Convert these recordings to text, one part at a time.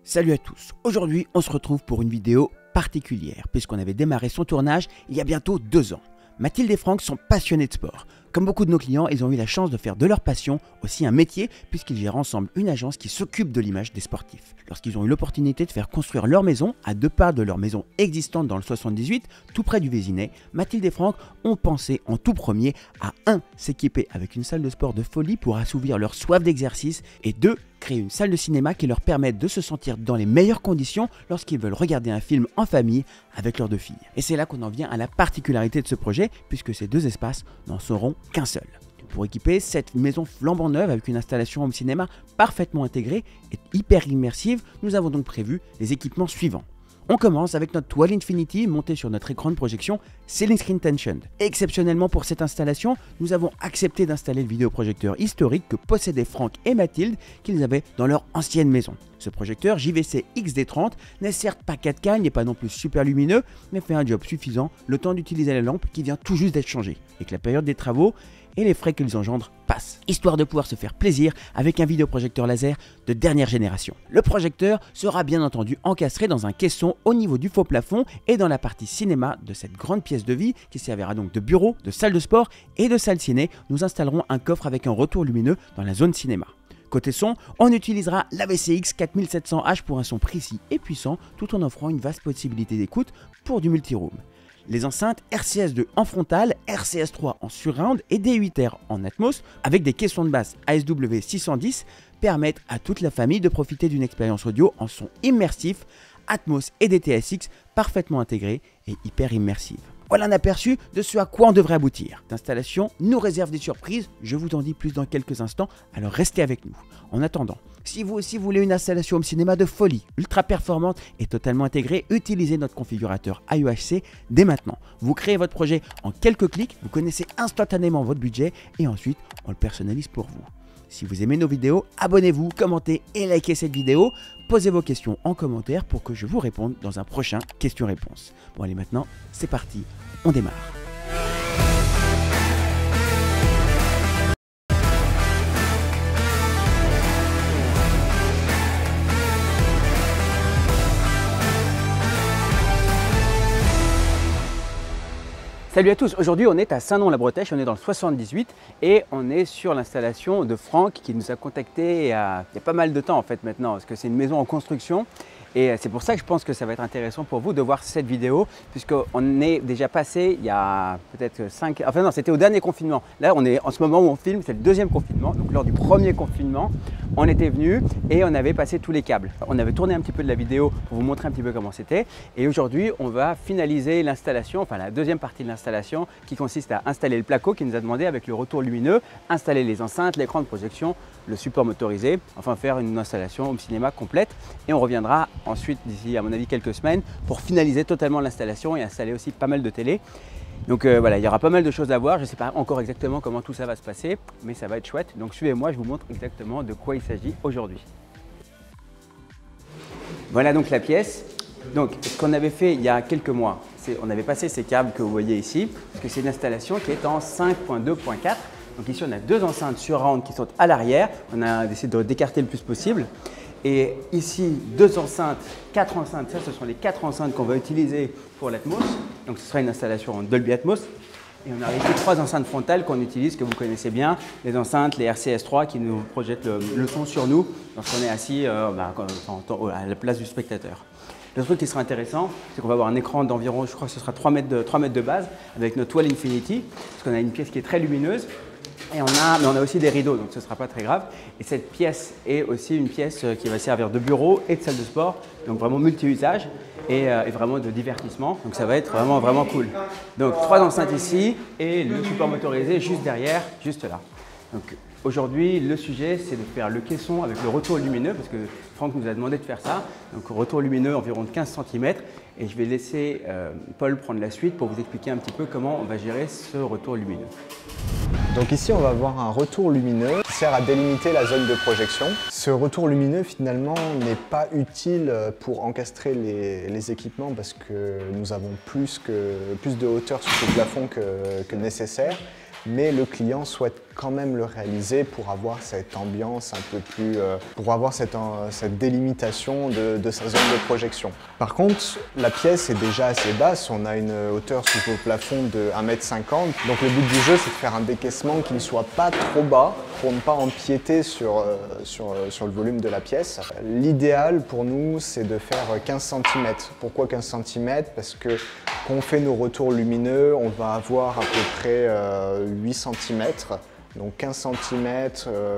Salut à tous, aujourd'hui on se retrouve pour une vidéo particulière puisqu'on avait démarré son tournage il y a bientôt 2 ans. Mathilde et Franck sont passionnés de sport. Comme beaucoup de nos clients, ils ont eu la chance de faire de leur passion aussi un métier puisqu'ils gèrent ensemble une agence qui s'occupe de l'image des sportifs. Lorsqu'ils ont eu l'opportunité de faire construire leur maison à 2 pas de leur maison existante dans le 78, tout près du Vésinet, Mathilde et Franck ont pensé en tout premier à 1. S'équiper avec une salle de sport de folie pour assouvir leur soif d'exercice et 2. Créer une salle de cinéma qui leur permette de se sentir dans les meilleures conditions lorsqu'ils veulent regarder un film en famille avec leurs 2 filles. Et c'est là qu'on en vient à la particularité de ce projet puisque ces 2 espaces n'en seront qu'un seul. Pour équiper cette maison flambant neuve avec une installation home cinéma parfaitement intégrée et hyper immersive, nous avons donc prévu les équipements suivants. On commence avec notre toile Infinity montée sur notre écran de projection Ceiling Screen Tension. Exceptionnellement pour cette installation, nous avons accepté d'installer le vidéoprojecteur historique que possédaient Franck et Mathilde qu'ils avaient dans leur ancienne maison. Ce projecteur JVC XD30 n'est certes pas 4K, il n'est pas non plus super lumineux, mais fait un job suffisant le temps d'utiliser la lampe qui vient tout juste d'être changée et que la période des travaux et les frais qu'ils engendrent passent, histoire de pouvoir se faire plaisir avec un vidéoprojecteur laser de dernière génération. Le projecteur sera bien entendu encastré dans un caisson au niveau du faux plafond et dans la partie cinéma de cette grande pièce de vie qui servira donc de bureau, de salle de sport et de salle ciné. Nous installerons un coffre avec un retour lumineux dans la zone cinéma. Côté son, on utilisera l'AVCX 4700H pour un son précis et puissant tout en offrant une vaste possibilité d'écoute pour du multiroom. Les enceintes RCS2 en frontal, RCS3 en surround et D8R en Atmos avec des caissons de basse ASW 610 permettent à toute la famille de profiter d'une expérience audio en son immersif, Atmos et DTSX parfaitement intégrés et hyper immersive. Voilà un aperçu de ce à quoi on devrait aboutir. L'installation nous réserve des surprises, je vous en dis plus dans quelques instants, alors restez avec nous. En attendant, si vous aussi voulez une installation home cinéma de folie, ultra performante et totalement intégrée, utilisez notre configurateur IOHC dès maintenant. Vous créez votre projet en quelques clics, vous connaissez instantanément votre budget et ensuite on le personnalise pour vous. Si vous aimez nos vidéos, abonnez-vous, commentez et likez cette vidéo. Posez vos questions en commentaire pour que je vous réponde dans un prochain question-réponse. Bon allez maintenant, c'est parti, on démarre. Salut à tous, aujourd'hui on est à Saint-Nom-la-Bretèche, on est dans le 78 et on est sur l'installation de Franck qui nous a contacté il y a pas mal de temps en fait maintenant parce que c'est une maison en construction et c'est pour ça que je pense que ça va être intéressant pour vous de voir cette vidéo puisqu'on est déjà passé il y a peut-être 5, enfin non c'était au dernier confinement, là on est en ce moment où on filme, c'est le 2e confinement, donc lors du 1er confinement on était venu et on avait passé tous les câbles. On avait tourné un petit peu de la vidéo pour vous montrer un petit peu comment c'était et aujourd'hui on va finaliser l'installation, enfin la 2e partie de l'installation qui consiste à installer le placo qui nous a demandé avec le retour lumineux, installer les enceintes, l'écran de projection, le support motorisé, enfin faire une installation home cinéma complète et on reviendra ensuite d'ici à mon avis quelques semaines pour finaliser totalement l'installation et installer aussi pas mal de télé. Donc voilà, il y aura pas mal de choses à voir, je ne sais pas encore exactement comment tout ça va se passer, mais ça va être chouette. Donc suivez-moi, je vous montre exactement de quoi il s'agit aujourd'hui. Voilà donc la pièce. Donc ce qu'on avait fait il y a quelques mois, on avait passé ces câbles que vous voyez ici, parce que c'est une installation qui est en 5.2.4. Donc ici on a 2 enceintes surround qui sont à l'arrière, on a essayé de d'écarter le plus possible. Et ici 2 enceintes, 4 enceintes, ça ce sont les 4 enceintes qu'on va utiliser pour l'Atmos. Donc ce sera une installation en Dolby Atmos. Et on a ici 3 enceintes frontales qu'on utilise, que vous connaissez bien, les enceintes, les RCS3 qui nous projettent le son sur nous lorsqu'on est assis à la place du spectateur. Le truc qui sera intéressant, c'est qu'on va avoir un écran d'environ, je crois que ce sera 3 mètres de base avec notre toile Infinity, parce qu'on a une pièce qui est très lumineuse. Et mais on a aussi des rideaux, donc ce ne sera pas très grave. Et cette pièce est aussi une pièce qui va servir de bureau et de salle de sport, donc vraiment multi-usage et vraiment de divertissement. Donc ça va être vraiment cool. Donc 3 enceintes ici et le support motorisé juste derrière, juste là. Donc aujourd'hui, le sujet, c'est de faire le caisson avec le retour lumineux, parce que Franck nous a demandé de faire ça. Donc retour lumineux environ de 15 cm. Et je vais laisser Paul prendre la suite pour vous expliquer un petit peu comment on va gérer ce retour lumineux. Donc ici, on va avoir un retour lumineux qui sert à délimiter la zone de projection. Ce retour lumineux, finalement, n'est pas utile pour encastrer les équipements parce que nous avons plus de hauteur sur ce plafond que nécessaire. Mais le client souhaite quand même le réaliser pour avoir cette ambiance un peu plus, pour avoir cette délimitation de sa zone de projection. Par contre, la pièce est déjà assez basse, on a une hauteur sous le plafond de 1,50 m, donc le but du jeu c'est de faire un décaissement qui ne soit pas trop bas pour ne pas empiéter sur le volume de la pièce. L'idéal pour nous c'est de faire 15 cm. Pourquoi 15 cm? Parce que quand on fait nos retours lumineux, on va avoir à peu près 8 cm. Donc 15 cm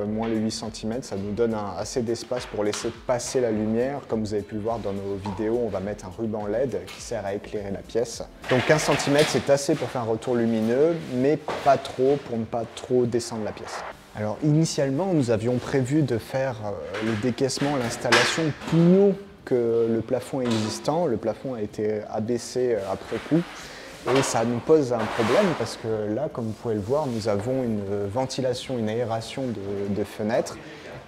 moins les 8 cm, ça nous donne assez d'espace pour laisser passer la lumière. Comme vous avez pu le voir dans nos vidéos, on va mettre un ruban LED qui sert à éclairer la pièce. Donc 15 cm c'est assez pour faire un retour lumineux, mais pas trop pour ne pas trop descendre la pièce. Alors initialement, nous avions prévu de faire le décaissement, l'installation plus haut que le plafond existant. Le plafond a été abaissé après coup. Et ça nous pose un problème parce que là, comme vous pouvez le voir, nous avons une ventilation, une aération de fenêtres.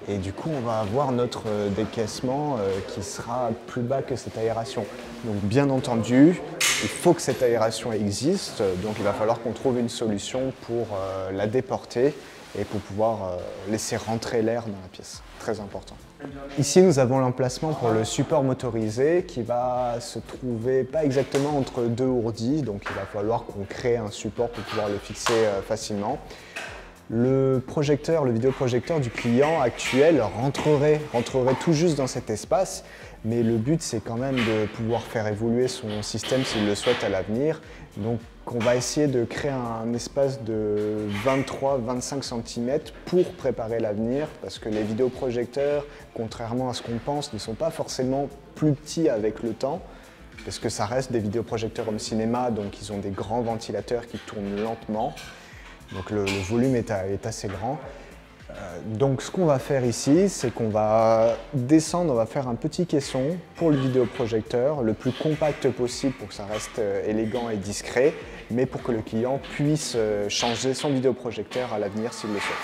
Et du coup, on va avoir notre décaissement qui sera plus bas que cette aération. Donc bien entendu, il faut que cette aération existe. Donc il va falloir qu'on trouve une solution pour la déporter et pour pouvoir laisser rentrer l'air dans la pièce. Très important. Ici, nous avons l'emplacement pour le support motorisé qui va se trouver pas exactement entre deux ourdis, donc il va falloir qu'on crée un support pour pouvoir le fixer facilement. Le projecteur, le vidéoprojecteur du client actuel rentrerait tout juste dans cet espace, mais le but c'est quand même de pouvoir faire évoluer son système s'il le souhaite à l'avenir. Donc on va essayer de créer un espace de 23-25 cm pour préparer l'avenir, parce que les vidéoprojecteurs, contrairement à ce qu'on pense, ne sont pas forcément plus petits avec le temps, parce que ça reste des vidéoprojecteurs home cinéma, donc ils ont des grands ventilateurs qui tournent lentement. Donc le volume est assez grand. Donc ce qu'on va faire ici, c'est qu'on va descendre, on va faire un petit caisson pour le vidéoprojecteur, le plus compact possible pour que ça reste élégant et discret, mais pour que le client puisse changer son vidéoprojecteur à l'avenir s'il le souhaite.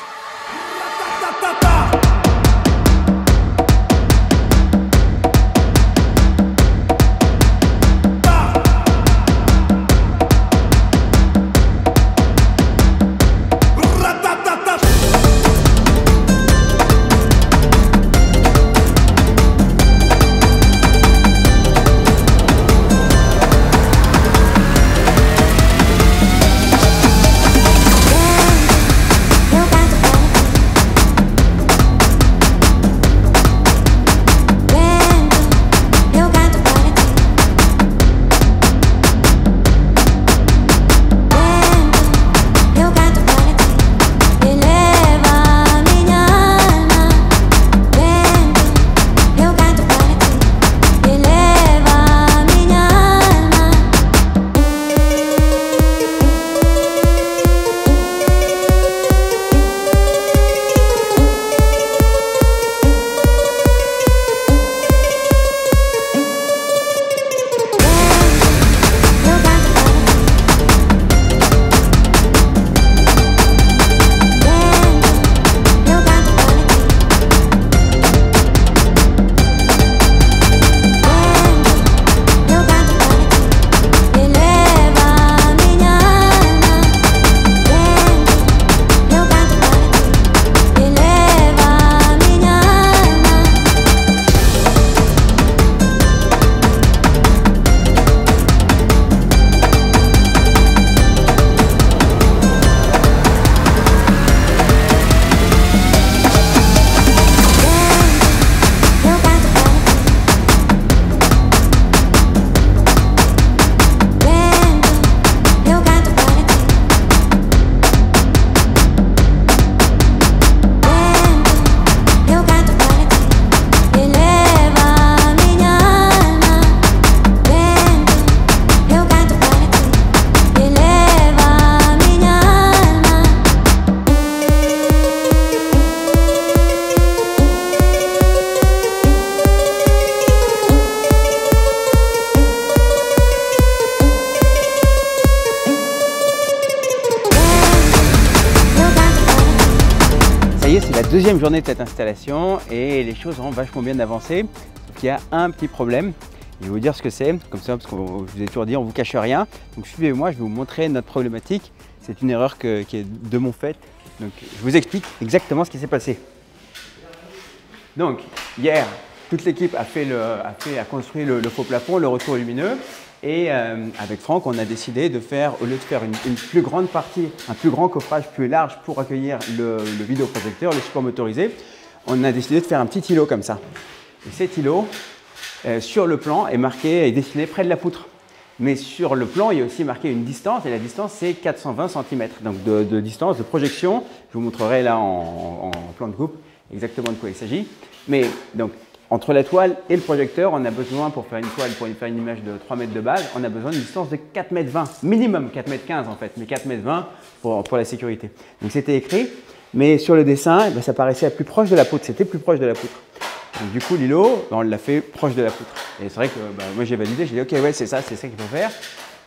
C'est la deuxième journée de cette installation et les choses ont vachement bien avancé. Sauf qu'il y a un petit problème. Je vais vous dire ce que c'est, comme ça, parce que je vous ai toujours dit, on ne vous cache rien. Donc suivez-moi, je vais vous montrer notre problématique. C'est une erreur qui est de mon fait. Donc, je vous explique exactement ce qui s'est passé. Donc, hier, toute l'équipe a construit le faux plafond, le retour lumineux. Et avec Franck, on a décidé de faire, au lieu de faire une plus grande partie, un plus grand coffrage plus large pour accueillir le vidéoprojecteur, le support motorisé, on a décidé de faire un petit îlot comme ça. Et cet îlot, sur le plan, est marqué et dessiné près de la poutre. Mais sur le plan, il y a aussi marqué une distance, et la distance, c'est 420 cm. Donc de distance, de projection. Je vous montrerai là en plan de coupe exactement de quoi il s'agit. Mais donc, entre la toile et le projecteur, on a besoin, pour faire une toile, pour faire une image de 3 mètres de base, on a besoin d'une distance de 4,20 mètres, minimum 4,15 mètres en fait, mais 4,20 mètres pour la sécurité. Donc c'était écrit, mais sur le dessin, ça paraissait plus proche de la poutre, c'était plus proche de la poutre. Donc du coup, l'îlot, on l'a fait proche de la poutre. Et c'est vrai que moi j'ai validé, j'ai dit ok, ouais, c'est ça qu'il faut faire.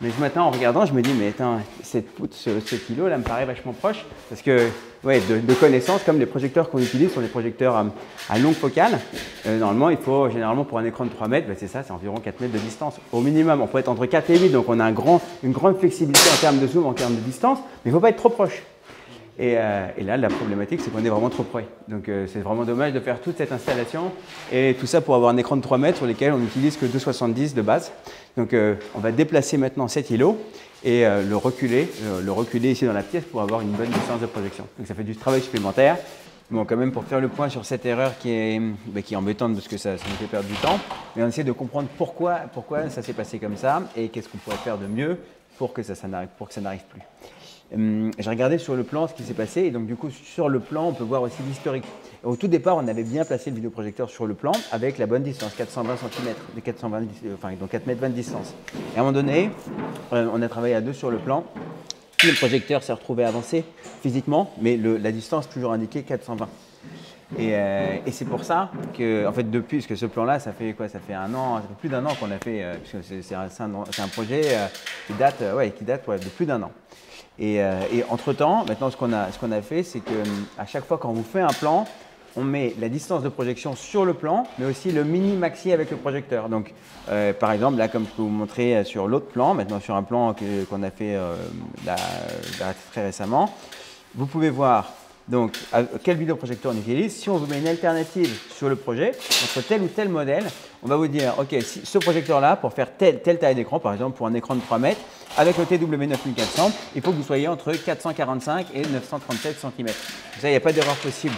Mais ce matin, en regardant, je me dis, mais attends, cette poutre, cet îlot là me paraît vachement proche. Parce que, ouais, de connaissance, comme les projecteurs qu'on utilise sont des projecteurs à longue focale, normalement, il faut, généralement, pour un écran de 3 mètres, c'est ça, c'est environ 4 mètres de distance. Au minimum, on peut être entre 4 et 8, donc on a une grande flexibilité en termes de zoom, en termes de distance, mais il ne faut pas être trop proche. Et là, la problématique, c'est qu'on est vraiment trop près. Donc, c'est vraiment dommage de faire toute cette installation et tout ça pour avoir un écran de 3 mètres sur lequel on n'utilise que 2,70 de base. Donc, on va déplacer maintenant cet îlot et le reculer ici dans la pièce pour avoir une bonne distance de projection. Donc, ça fait du travail supplémentaire. Bon, quand même, pour faire le point sur cette erreur qui est embêtante parce que ça nous fait perdre du temps, mais on essaie de comprendre pourquoi ça s'est passé comme ça et qu'est-ce qu'on pourrait faire de mieux pour que ça n'arrive plus. J'ai regardé sur le plan ce qui s'est passé et donc du coup sur le plan on peut voir aussi l'historique. Au tout départ on avait bien placé le vidéoprojecteur sur le plan avec la bonne distance, 420 cm, donc 4,20 mètres de distance. Et à un moment donné on a travaillé à deux sur le plan, le projecteur s'est retrouvé avancé physiquement mais la distance toujours indiquée 420. Et c'est pour ça que, en fait, depuis, parce que ce plan-là, ça fait quoi? Ça fait un an, ça fait plus d'un an qu'on a fait, parce que c'est un projet qui date de plus d'un an. Et entre-temps, maintenant, ce qu'on a fait, c'est qu'à chaque fois qu'on vous fait un plan, on met la distance de projection sur le plan, mais aussi le mini-maxi avec le projecteur. Donc, par exemple, là, comme je peux vous montrer sur l'autre plan, maintenant sur un plan qu'on a fait très récemment, vous pouvez voir donc quel vidéoprojecteur on utilise. Si on vous met une alternative sur le projet, entre tel ou tel modèle, on va vous dire, ok, si ce projecteur-là, pour faire telle taille d'écran, par exemple pour un écran de 3 mètres, avec le TW9400, il faut que vous soyez entre 445 et 937 cm. Ça, il n'y a pas d'erreur possible.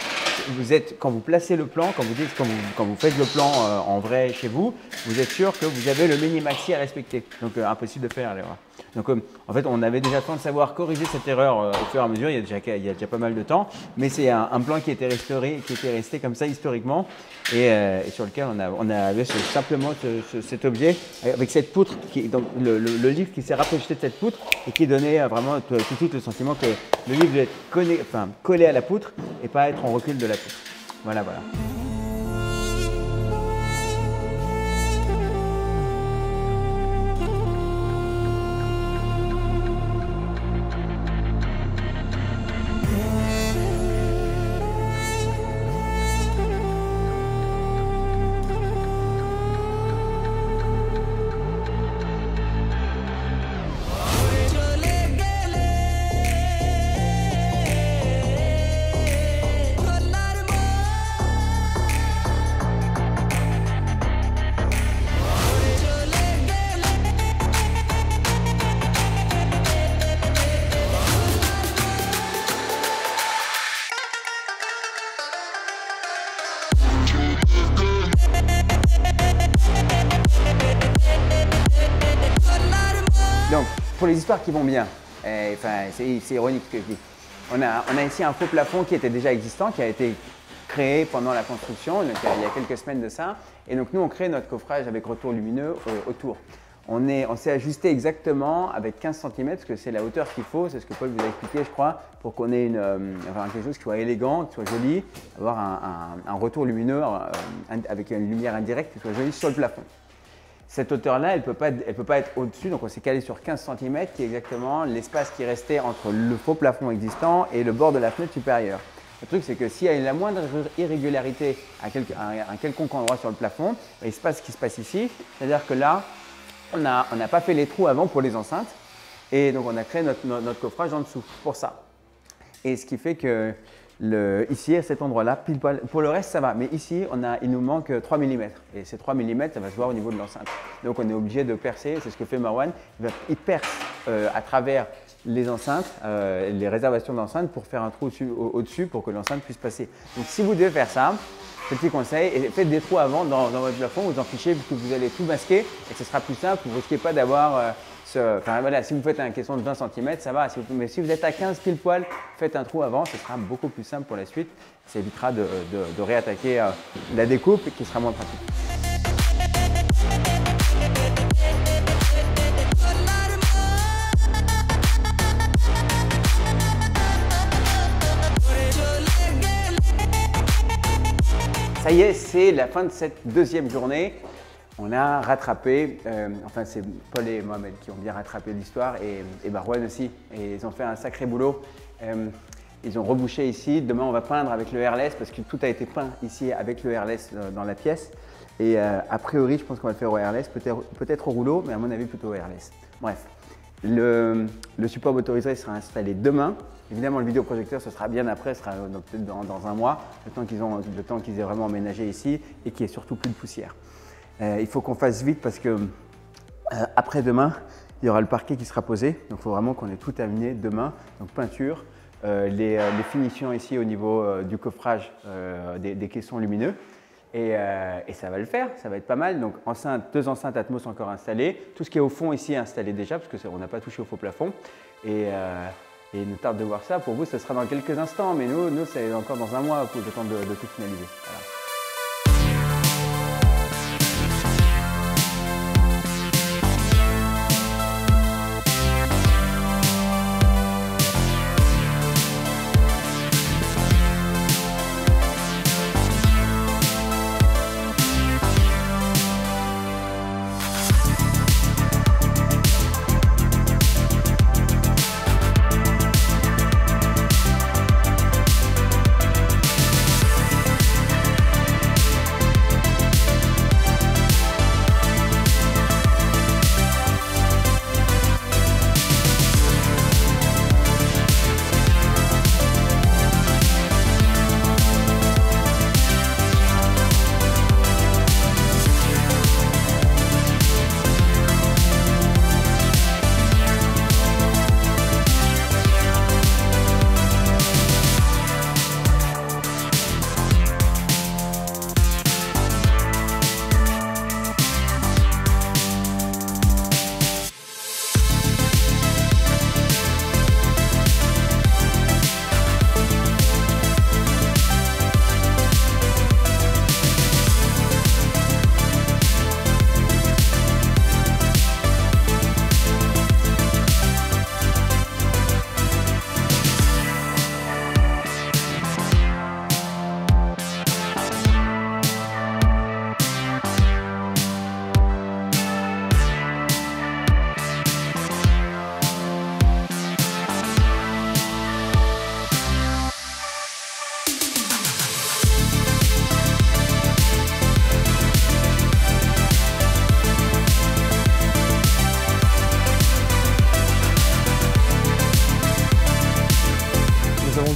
Quand vous placez le plan, quand vous faites le plan en vrai chez vous, vous êtes sûr que vous avez le mini-maxi à respecter. Donc, impossible de faire l'erreur. Donc, en fait, on avait déjà le temps de savoir corriger cette erreur au fur et à mesure. Il y a déjà pas mal de temps. Mais c'est un plan qui était resté comme ça historiquement et sur lequel on avait simplement cet objet avec cette poutre, donc le livre qui s'est rapproché de cette poutre et qui donnait vraiment tout de suite le sentiment que le livre devait être collé à la poutre et pas être en recul de la poutre. Voilà. Donc, pour les histoires qui vont bien, c'est ironique ce que je dis. On a ici un faux plafond qui était déjà existant, qui a été créé pendant la construction, donc il y a quelques semaines de ça. Et donc nous, on crée notre coffrage avec retour lumineux autour. On s'est ajusté exactement avec 15 cm, parce que c'est la hauteur qu'il faut, c'est ce que Paul vous a expliqué, je crois, pour qu'on ait quelque chose qui soit élégant, qui soit joli, avoir un retour lumineux avec une lumière indirecte qui soit jolie sur le plafond. Cette hauteur-là, elle ne peut pas être au-dessus, donc on s'est calé sur 15 cm, qui est exactement l'espace qui restait entre le faux plafond existant et le bord de la fenêtre supérieure. Le truc, c'est que s'il y a la moindre irrégularité à un quelconque endroit sur le plafond, il se passe ce qui se passe ici, c'est-à-dire que là, on n'a pas fait les trous avant pour les enceintes, et donc on a créé notre coffrage en dessous pour ça. Et ce qui fait que ici, à cet endroit-là, pile poil, pour le reste, ça va. Mais ici, il nous manque 3 mm. Et ces 3 mm, ça va se voir au niveau de l'enceinte. Donc, on est obligé de percer. C'est ce que fait Marwan. Il perce à travers les enceintes, les réservations d'enceintes pour faire un trou au-dessus pour que l'enceinte puisse passer. Donc, si vous devez faire ça, petit conseil, faites des trous avant dans votre plafond, vous en fichez puisque vous allez tout masquer et ce sera plus simple. Vous ne risquez pas d'avoir enfin voilà, si vous faites une question de 20 cm, ça va. Mais si vous êtes à 15 pile poil, faites un trou avant, ce sera beaucoup plus simple pour la suite. Ça évitera de réattaquer la découpe qui sera moins pratique. Ça y est, c'est la fin de cette deuxième journée. On a rattrapé, enfin c'est Paul et Mohamed qui ont bien rattrapé l'histoire et Marwan aussi. Et ils ont fait un sacré boulot. Ils ont rebouché ici. Demain, on va peindre avec le airless parce que tout a été peint ici avec le airless dans la pièce. Et a priori, je pense qu'on va le faire au airless, peut-être au rouleau, mais à mon avis plutôt au airless. Bref, le support motorisé sera installé demain. Évidemment, le vidéoprojecteur, ce sera bien après, ce sera peut-être dans un mois, le temps qu'ils aient vraiment emménagé ici et qu'il n'y ait surtout plus de poussière. Il faut qu'on fasse vite parce que après-demain, il y aura le parquet qui sera posé. Donc, il faut vraiment qu'on ait tout terminé demain. Donc, peinture, les finitions ici au niveau du coffrage des caissons lumineux. Et ça va le faire, ça va être pas mal. Donc, deux enceintes Atmos encore installées. Tout ce qui est au fond ici est installé déjà parce qu'on n'a pas touché au faux plafond. Et il nous tarde de voir ça. Pour vous, ce sera dans quelques instants, mais nous c'est encore dans un mois pour le temps de tout finaliser. Voilà.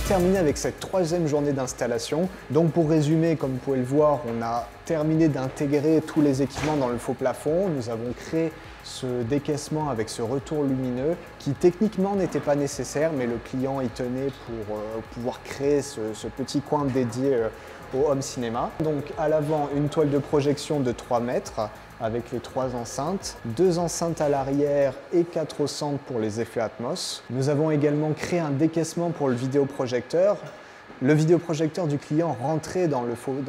Terminé avec cette troisième journée d'installation. Donc pour résumer, comme vous pouvez le voir, on a terminé d'intégrer tous les équipements dans le faux plafond. Nous avons créé ce décaissement avec ce retour lumineux qui techniquement n'était pas nécessaire, mais le client y tenait pour pouvoir créer ce petit coin dédié au home cinéma. Donc à l'avant, une toile de projection de 3 mètres avec les 3 enceintes, 2 enceintes à l'arrière et 4 au centre pour les effets Atmos. Nous avons également créé un décaissement pour le vidéoprojecteur. Le vidéoprojecteur du client rentrait dans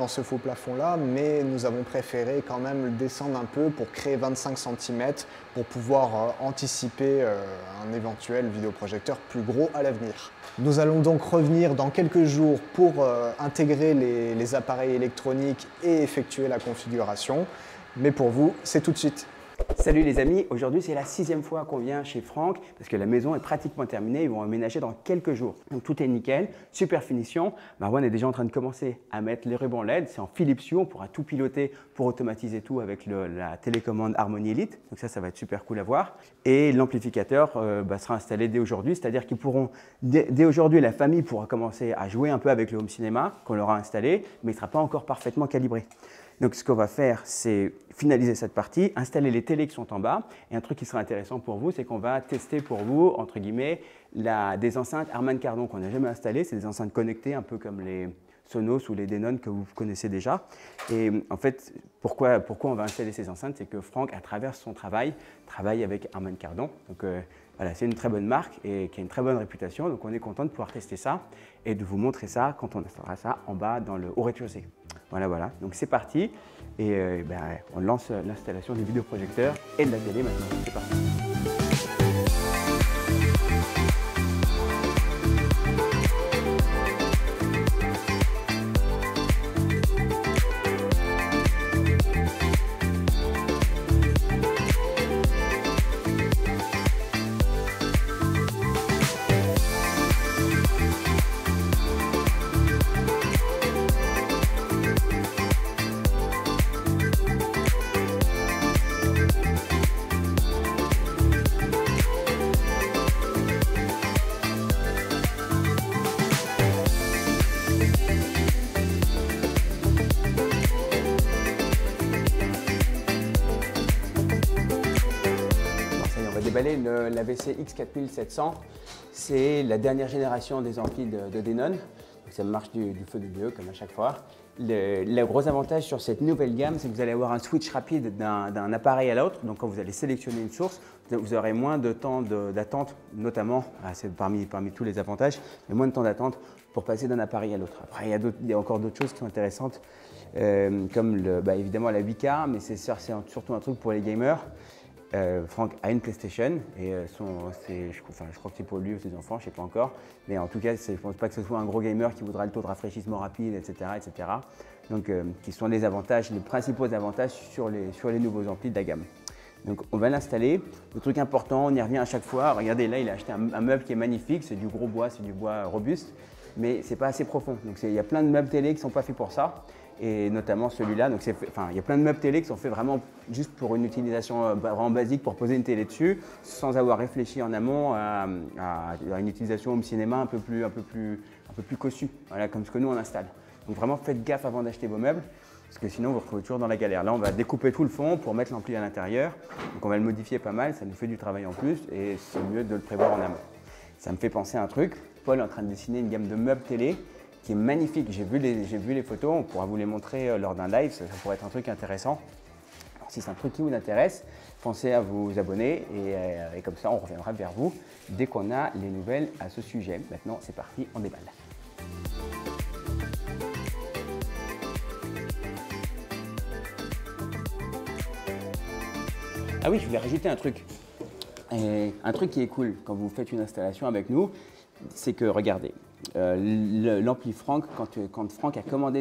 ce faux plafond-là, mais nous avons préféré quand même le descendre un peu pour créer 25 cm pour pouvoir anticiper un éventuel vidéoprojecteur plus gros à l'avenir. Nous allons donc revenir dans quelques jours pour intégrer les appareils électroniques et effectuer la configuration. Mais pour vous, c'est tout de suite. Salut les amis, aujourd'hui c'est la 6e fois qu'on vient chez Franck parce que la maison est pratiquement terminée, ils vont emménager dans quelques jours. Donc tout est nickel, super finition. Marwan est déjà en train de commencer à mettre les rubans LED, c'est en Philips Hue, on pourra tout piloter pour automatiser tout avec la télécommande Harmony Elite. Donc ça va être super cool à voir. Et l'amplificateur sera installé dès aujourd'hui, c'est-à-dire qu'ils pourront, dès aujourd'hui la famille pourra commencer à jouer un peu avec le home cinéma qu'on leur a installé, mais il ne sera pas encore parfaitement calibré. Donc ce qu'on va faire, c'est finaliser cette partie, installer les télés qui sont en bas. Et un truc qui sera intéressant pour vous, c'est qu'on va tester pour vous, entre guillemets, des enceintes Harman Kardon qu'on n'a jamais installées. C'est des enceintes connectées, un peu comme les Sonos ou les Denon que vous connaissez déjà. Et en fait, pourquoi on va installer ces enceintes? C'est que Franck, à travers son travail avec Harman Kardon. Donc voilà, c'est une très bonne marque et qui a une très bonne réputation. Donc on est content de pouvoir tester ça et de vous montrer ça quand on installera ça en bas au rez-de-chaussée. Voilà. Donc c'est parti et on lance l'installation du vidéoprojecteur et de la télé maintenant. C'est parti. La VCX 4700, c'est la dernière génération des amplis de Denon. Donc ça marche du feu de Dieu comme à chaque fois. Le gros avantage sur cette nouvelle gamme, c'est que vous allez avoir un switch rapide d'un appareil à l'autre. Donc quand vous allez sélectionner une source, vous aurez moins de temps d'attente, notamment, c'est parmi tous les avantages, mais moins de temps d'attente pour passer d'un appareil à l'autre. Après, il y a encore d'autres choses qui sont intéressantes, comme évidemment la 8K, mais c'est surtout un truc pour les gamers. Franck a une PlayStation et je crois que c'est pour lui ou ses enfants, je ne sais pas encore. Mais en tout cas, je ne pense pas que ce soit un gros gamer qui voudra le taux de rafraîchissement rapide, etc. Donc, qui sont les principaux avantages sur les nouveaux amplis de la gamme. Donc, on va l'installer. Le truc important, on y revient à chaque fois. Regardez, là, il a acheté un meuble qui est magnifique. C'est du gros bois, c'est du bois robuste, mais ce n'est pas assez profond. Donc, il y a plein de meubles télé qui ne sont pas faits pour ça. Et notamment celui-là, il y a plein de meubles télé qui sont faits vraiment juste pour une utilisation vraiment basique, pour poser une télé dessus, sans avoir réfléchi en amont à une utilisation home cinéma un peu plus cossue, voilà, comme ce que nous on installe. Donc vraiment faites gaffe avant d'acheter vos meubles, parce que sinon vous vous retrouvez toujours dans la galère. Là on va découper tout le fond pour mettre l'ampli à l'intérieur, donc on va le modifier pas mal, ça nous fait du travail en plus et c'est mieux de le prévoir en amont. Ça me fait penser à un truc, Paul est en train de dessiner une gamme de meubles télé qui est magnifique. J'ai vu les photos, on pourra vous les montrer lors d'un live, ça pourrait être un truc intéressant. Alors, si c'est un truc qui vous intéresse, pensez à vous abonner et comme ça on reviendra vers vous dès qu'on a les nouvelles à ce sujet. Maintenant c'est parti, on déballe. Ah oui, je voulais rajouter un truc. Un truc qui est cool quand vous faites une installation avec nous, c'est que regardez, l'ampli Franck, quand Franck a commandé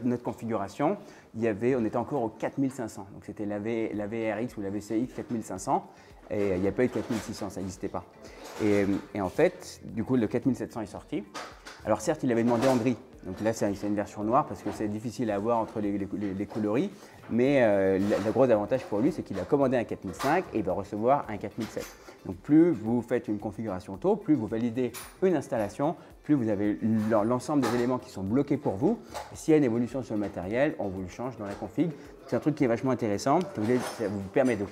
notre configuration, on était encore au 4500. Donc c'était la VRX ou la VCX 4500 et il n'y a pas eu de 4600, ça n'existait pas. Et en fait, du coup, le 4700 est sorti. Alors certes, il avait demandé en gris. Donc là, c'est une version noire parce que c'est difficile à avoir entre les coloris. Mais le gros avantage pour lui, c'est qu'il a commandé un 4005 et il va recevoir un 4007. Donc plus vous faites une configuration tôt, plus vous validez une installation, plus vous avez l'ensemble des éléments qui sont bloqués pour vous. S'il y a une évolution sur le matériel, on vous le change dans la config. C'est un truc qui est vachement intéressant. Ça vous permet de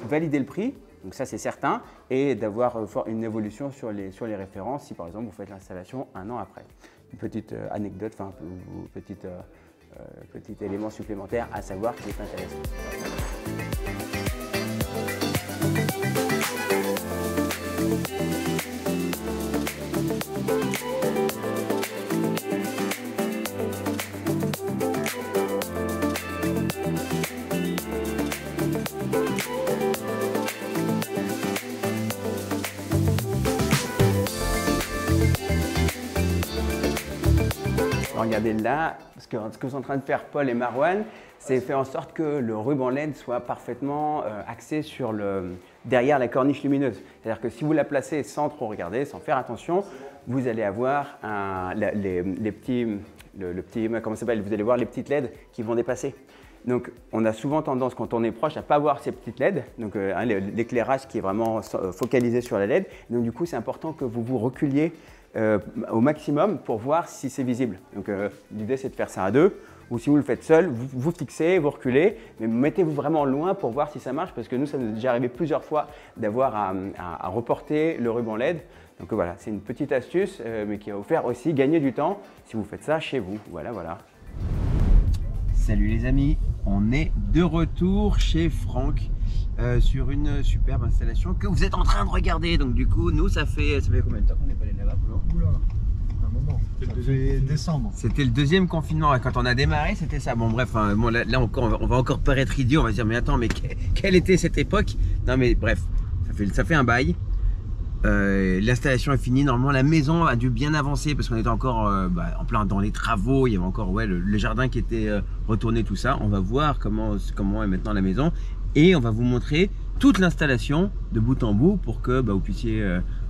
valider le prix, donc ça c'est certain, et d'avoir une évolution sur les références si par exemple vous faites l'installation un an après. Une petite anecdote, enfin petit élément supplémentaire à savoir qui est intéressant. Regardez là, ce que sont en train de faire Paul et Marwan, c'est fait en sorte que le ruban LED soit parfaitement axé sur derrière la corniche lumineuse. C'est-à-dire que si vous la placez sans trop regarder, sans faire attention, vous allez avoir les petits, comment ça s'appelle, vous allez voir les petites LED qui vont dépasser. Donc, on a souvent tendance, quand on est proche, à ne pas voir ces petites LED, donc l'éclairage qui est vraiment focalisé sur la LED. Donc, du coup, c'est important que vous vous reculiez au maximum pour voir si c'est visible. Donc, l'idée, c'est de faire ça à deux, ou si vous le faites seul, vous fixez, vous reculez, mais mettez-vous vraiment loin pour voir si ça marche, parce que nous, ça nous est déjà arrivé plusieurs fois d'avoir à reporter le ruban LED. Donc voilà, c'est une petite astuce, mais qui va vous faire aussi gagner du temps si vous faites ça chez vous. Voilà, voilà. Salut les amis, on est de retour chez Franck sur une superbe installation que vous êtes en train de regarder. Donc du coup, nous, ça fait combien de temps qu'on n'est pas allé là-bas, Polo ? Oula, un moment. C'était décembre. C'était le deuxième confinement. Quand on a démarré, c'était ça. Bon, bref, bon, là on va encore paraître idiot. On va se dire, mais attends, mais quelle était cette époque? Non, mais bref, ça fait un bail. L'installation est finie. Normalement, la maison a dû bien avancer parce qu'on était encore en plein dans les travaux. Il y avait encore le jardin qui était retourné, tout ça. On va voir comment est maintenant la maison et on va vous montrer toute l'installation de bout en bout pour que vous puissiez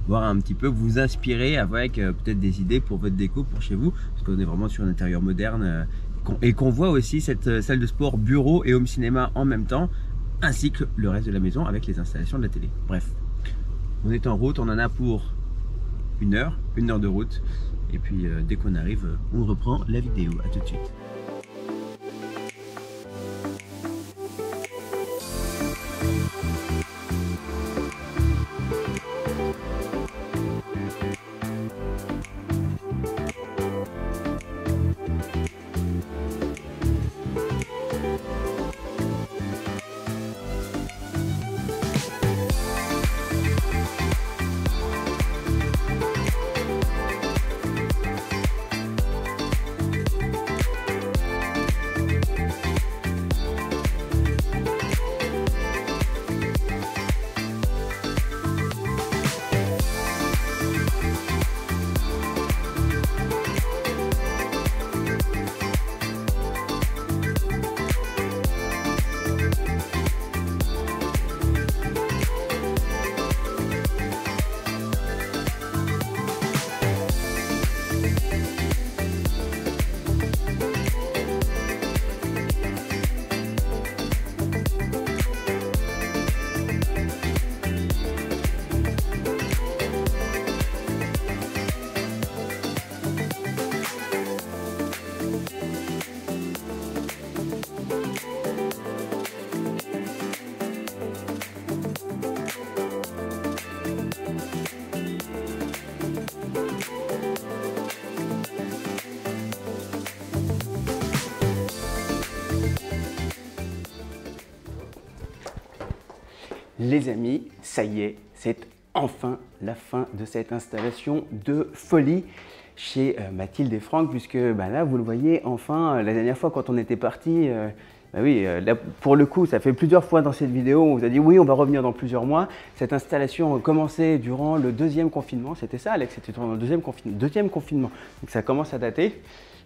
voir un petit peu, vous inspirer avec peut-être des idées pour votre déco, pour chez vous, parce qu'on est vraiment sur un intérieur moderne et qu'on voit aussi cette salle de sport, bureau et home cinéma en même temps, ainsi que le reste de la maison avec les installations de la télé. Bref. On est en route, on en a pour une heure de route. Et puis dès qu'on arrive, on reprend la vidéo. À tout de suite. Les amis, ça y est, c'est enfin la fin de cette installation de folie chez Mathilde et Franck, puisque là, vous le voyez, enfin, la dernière fois quand on était parti, là, pour le coup, ça fait plusieurs fois dans cette vidéo, on vous a dit oui, on va revenir dans plusieurs mois. Cette installation a commencé durant le deuxième confinement, c'était ça Alex, c'était durant le deuxième confinement, donc ça commence à dater.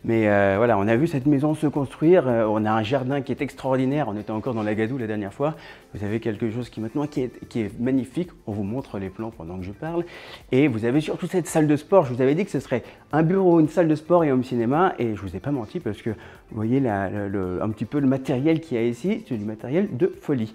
Mais voilà, on a vu cette maison se construire, on a un jardin qui est extraordinaire, on était encore dans la Gadoue la dernière fois. Vous avez quelque chose qui maintenant qui est magnifique, on vous montre les plans pendant que je parle. Et vous avez surtout cette salle de sport, je vous avais dit que ce serait un bureau, une salle de sport et home cinéma, et je vous ai pas menti parce que vous voyez un petit peu le matériel qu'il y a ici, c'est du matériel de folie.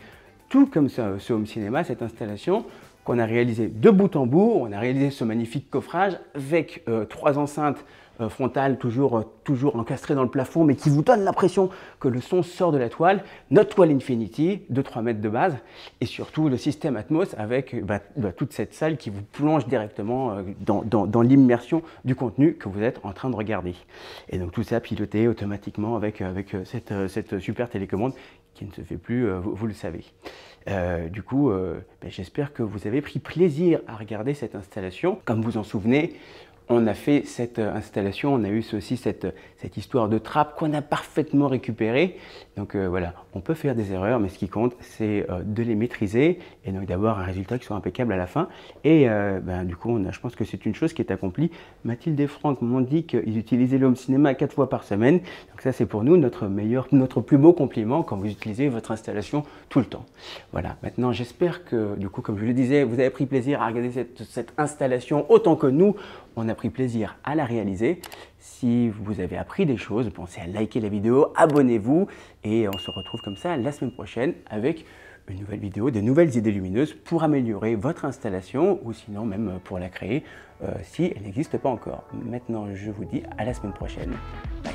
Tout comme ça, ce home cinéma, cette installation qu'on a réalisé de bout en bout, on a réalisé ce magnifique coffrage avec 3 enceintes frontale toujours encastrée dans le plafond, mais qui vous donne l'impression que le son sort de la toile, notre toile Infinity de 3 mètres de base, et surtout le système Atmos avec toute cette salle qui vous plonge directement dans l'immersion du contenu que vous êtes en train de regarder. Et donc tout ça piloté automatiquement avec cette super télécommande qui ne se fait plus, vous le savez. Du coup, j'espère que vous avez pris plaisir à regarder cette installation. Comme vous en souvenez, on a fait cette installation, on a eu aussi cette histoire de trappe qu'on a parfaitement récupérée. Donc voilà, on peut faire des erreurs, mais ce qui compte, c'est de les maîtriser et donc d'avoir un résultat qui soit impeccable à la fin. Et du coup, je pense que c'est une chose qui est accomplie. Mathilde et Franck m'ont dit qu'ils utilisaient le home cinéma 4 fois par semaine. Donc ça, c'est pour nous notre plus beau compliment quand vous utilisez votre installation tout le temps. Voilà, maintenant j'espère que, du coup, comme je le disais, vous avez pris plaisir à regarder cette installation autant que nous. On a pris plaisir à la réaliser. Si vous avez appris des choses, pensez à liker la vidéo, abonnez-vous et on se retrouve comme ça la semaine prochaine avec une nouvelle vidéo, de nouvelles idées lumineuses pour améliorer votre installation ou sinon même pour la créer si elle n'existe pas encore. Maintenant, je vous dis à la semaine prochaine. Bye.